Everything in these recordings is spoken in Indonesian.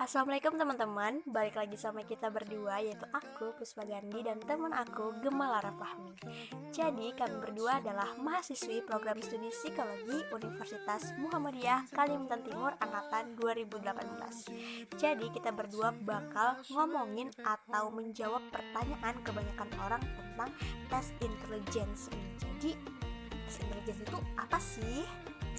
Assalamualaikum teman-teman, balik lagi sama kita berdua yaitu aku Puspa Gandhi dan teman aku Gemma Lara Fahmi. Jadi kami berdua adalah mahasiswi program studi psikologi Universitas Muhammadiyah Kalimantan Timur angkatan 2018. Jadi kita berdua bakal ngomongin atau menjawab pertanyaan kebanyakan orang tentang tes intelijensi. Jadi tes intelijensi itu apa sih?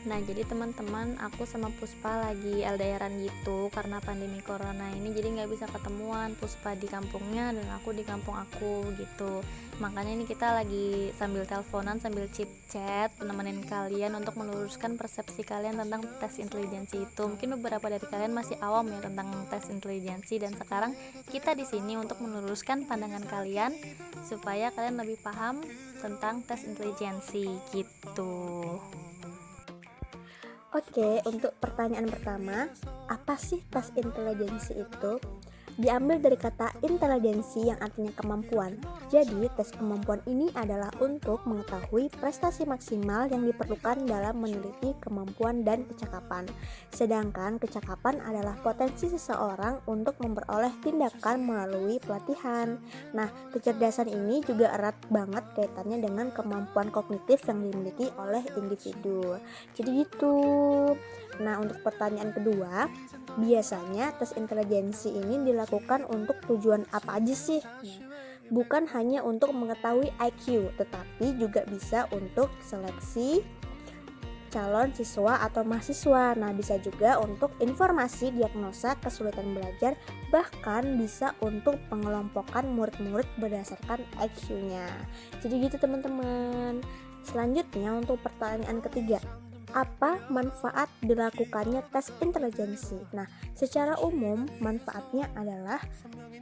Nah, jadi teman-teman, aku sama Puspa lagi LDRan gitu karena pandemi corona ini, jadi nggak bisa ketemuan. Puspa di kampungnya dan aku di kampung aku gitu. Makanya ini kita lagi sambil teleponan, sambil chit chat, nemenin kalian untuk meluruskan persepsi kalian tentang tes intelijensi itu. Mungkin beberapa dari kalian masih awam ya tentang tes intelijensi, dan sekarang kita di sini untuk meluruskan pandangan kalian supaya kalian lebih paham tentang tes intelijensi gitu. Oke, untuk pertanyaan pertama, apa sih tes intelijensi itu? Diambil dari kata intelijensi yang artinya kemampuan. Jadi, tes kemampuan ini adalah untuk mengetahui prestasi maksimal yang diperlukan dalam meneliti kemampuan dan kecakapan. Sedangkan kecakapan adalah potensi seseorang untuk memperoleh tindakan melalui pelatihan. Nah, kecerdasan ini juga erat banget kaitannya dengan kemampuan kognitif yang dimiliki oleh individu. Jadi gitu. Nah, untuk pertanyaan kedua, biasanya tes intelijensi ini dilakukan untuk tujuan apa aja sih? Bukan hanya untuk mengetahui IQ, tetapi juga bisa untuk seleksi calon siswa atau mahasiswa. Nah, bisa juga untuk informasi diagnosa kesulitan belajar, bahkan bisa untuk pengelompokan murid-murid berdasarkan IQ-nya. Jadi gitu teman-teman. Selanjutnya untuk pertanyaan ketiga, apa manfaat dilakukannya tes intelijensi? Nah, secara umum manfaatnya adalah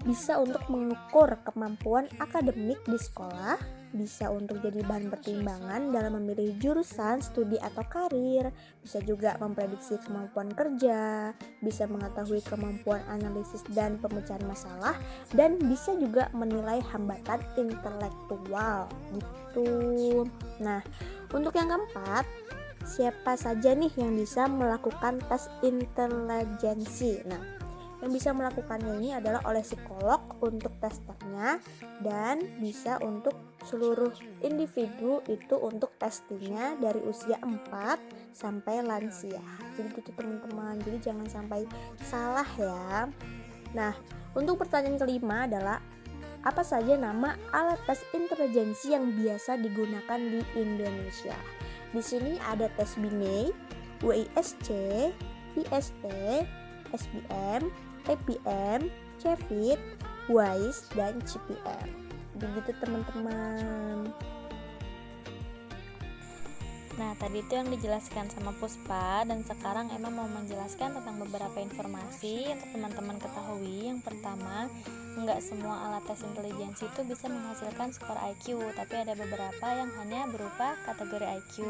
bisa untuk mengukur kemampuan akademik di sekolah, bisa untuk jadi bahan pertimbangan dalam memilih jurusan, studi atau karir, bisa juga memprediksi kemampuan kerja, bisa mengetahui kemampuan analisis dan pemecahan masalah, dan bisa juga menilai hambatan intelektual gitu. Nah, untuk yang keempat, siapa saja nih yang bisa melakukan tes intelijensi? Nah, yang bisa melakukannya ini adalah oleh psikolog untuk testernya, dan bisa untuk seluruh individu itu untuk testingnya dari usia 4 sampai lansia. Jadi gitu teman-teman, jadi jangan sampai salah ya. Nah, untuk pertanyaan kelima adalah apa saja nama alat tes intelijensi yang biasa digunakan di Indonesia? Di sini ada tes Binet, WISC, IST, SBM, TPM, CEVIT, WISE, dan CPM. Begitu teman-teman. Nah, tadi itu yang dijelaskan sama Puspa, dan sekarang Emma mau menjelaskan tentang beberapa informasi untuk teman-teman ketahui. Yang pertama, nggak semua alat tes intelijensi itu bisa menghasilkan skor IQ, tapi ada beberapa yang hanya berupa kategori IQ.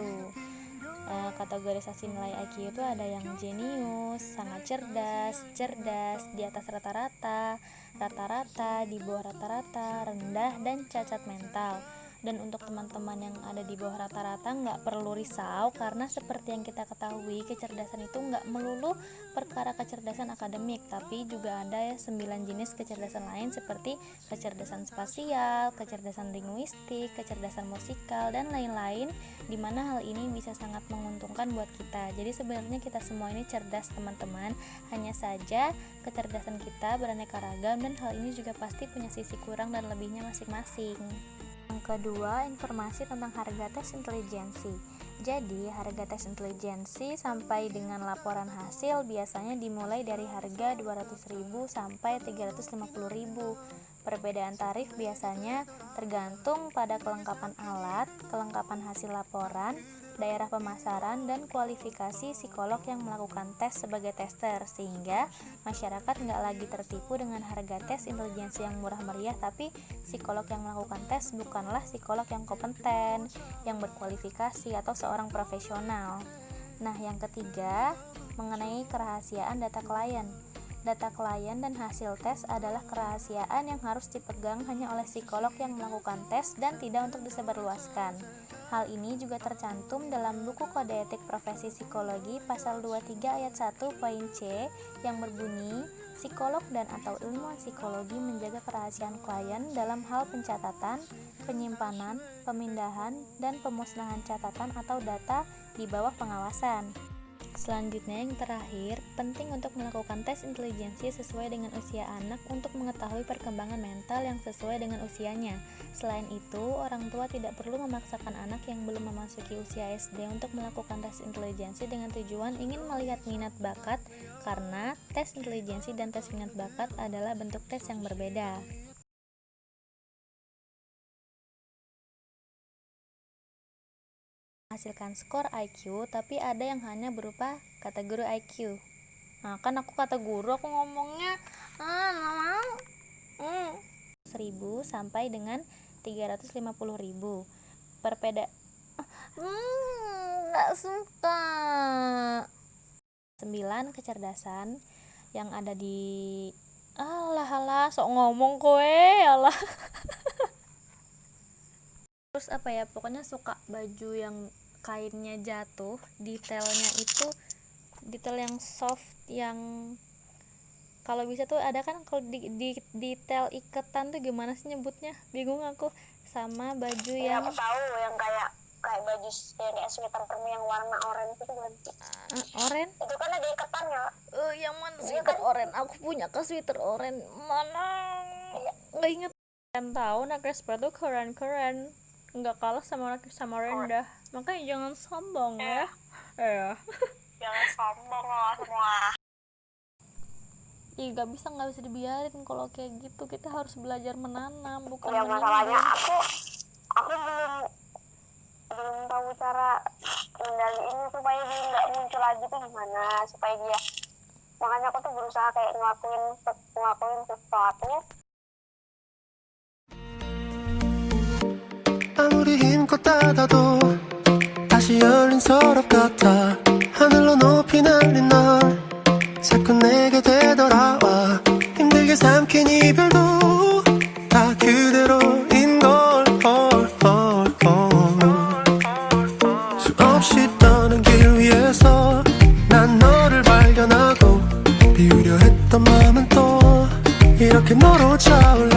Kategorisasi nilai IQ itu ada yang jenius, sangat cerdas, cerdas, di atas rata-rata, rata-rata, di bawah rata-rata, rendah, dan cacat mental. Dan untuk teman-teman yang ada di bawah rata-rata nggak perlu risau, karena seperti yang kita ketahui, kecerdasan itu nggak melulu perkara kecerdasan akademik, tapi juga ada 9 jenis kecerdasan lain seperti kecerdasan spasial, kecerdasan linguistik, kecerdasan musikal, dan lain-lain, dimana hal ini bisa sangat menguntungkan buat kita. Jadi sebenarnya kita semua ini cerdas teman-teman, hanya saja kecerdasan kita beraneka ragam, dan hal ini juga pasti punya sisi kurang dan lebihnya masing-masing. Yang kedua, informasi tentang harga tes intelijensi. Jadi, harga tes intelijensi sampai dengan laporan hasil biasanya dimulai dari harga 200.000 sampai 350.000. Perbedaan tarif biasanya tergantung pada kelengkapan alat, kelengkapan hasil laporan, daerah pemasaran, dan kualifikasi psikolog yang melakukan tes sebagai tester, sehingga masyarakat nggak lagi tertipu dengan harga tes intelijensi yang murah meriah, tapi psikolog yang melakukan tes bukanlah psikolog yang kompeten, yang berkualifikasi, atau seorang profesional. Nah, yang ketiga, mengenai kerahasiaan data klien. Data klien dan hasil tes adalah kerahasiaan yang harus dipegang hanya oleh psikolog yang melakukan tes dan tidak untuk disebarluaskan. Hal ini juga tercantum dalam buku Kode Etik Profesi Psikologi pasal 23 ayat 1 poin C yang berbunyi, Psikolog dan atau ilmuwan psikologi menjaga kerahasiaan klien dalam hal pencatatan, penyimpanan, pemindahan, dan pemusnahan catatan atau data di bawah pengawasan. Selanjutnya yang terakhir, penting untuk melakukan tes intelijensi sesuai dengan usia anak untuk mengetahui perkembangan mental yang sesuai dengan usianya. Selain itu, orang tua tidak perlu memaksakan anak yang belum memasuki usia SD untuk melakukan tes intelijensi dengan tujuan ingin melihat minat bakat, karena tes intelijensi dan tes minat bakat adalah bentuk tes yang berbeda. Hasilkan skor IQ, tapi ada yang hanya berupa kata guru IQ. Nah, kan aku kata guru, aku ngomongnya 1000 sampai dengan 350.000. Perbeda nggak suka. 9 kecerdasan yang ada di alah sok ngomong kowe alah. Terus apa ya, pokoknya suka baju yang kainnya jatuh, detailnya itu detail yang soft, yang kalau bisa tuh ada kan kalau di detail iketan tuh gimana sih nyebutnya, bingung aku. Sama baju yang aku tahu yang kayak baju yang kayak sweater yang warna oranye itu berarti oranye itu kan ada iketannya. yang mana sweater kan? Oranye aku punya ke sweater oranye mana nggak inget. Kan tahu nak sepatu keren nggak kalah sama rendah, makanya jangan sombong ya. Jangan sombong loh semua. Ih, nggak bisa dibiarin kalau kayak gitu. Kita harus belajar menanam, bukan Ya masalahnya aku belum tahu cara kendaliin supaya dia nggak muncul lagi tuh gimana, supaya dia, makanya aku tuh berusaha kayak ngelakuin sesuatu. 아무리 힘껏 닫아도 다시 열린 서랍 같아 하늘로 높이 날린 널 자꾸 내게 되돌아와 힘들게 삼킨 이별도 다 그대로인 걸 수없이 떠는 길 위에서 난 너를 발견하고 비우려 했던 마음은 또 이렇게 너로 차올라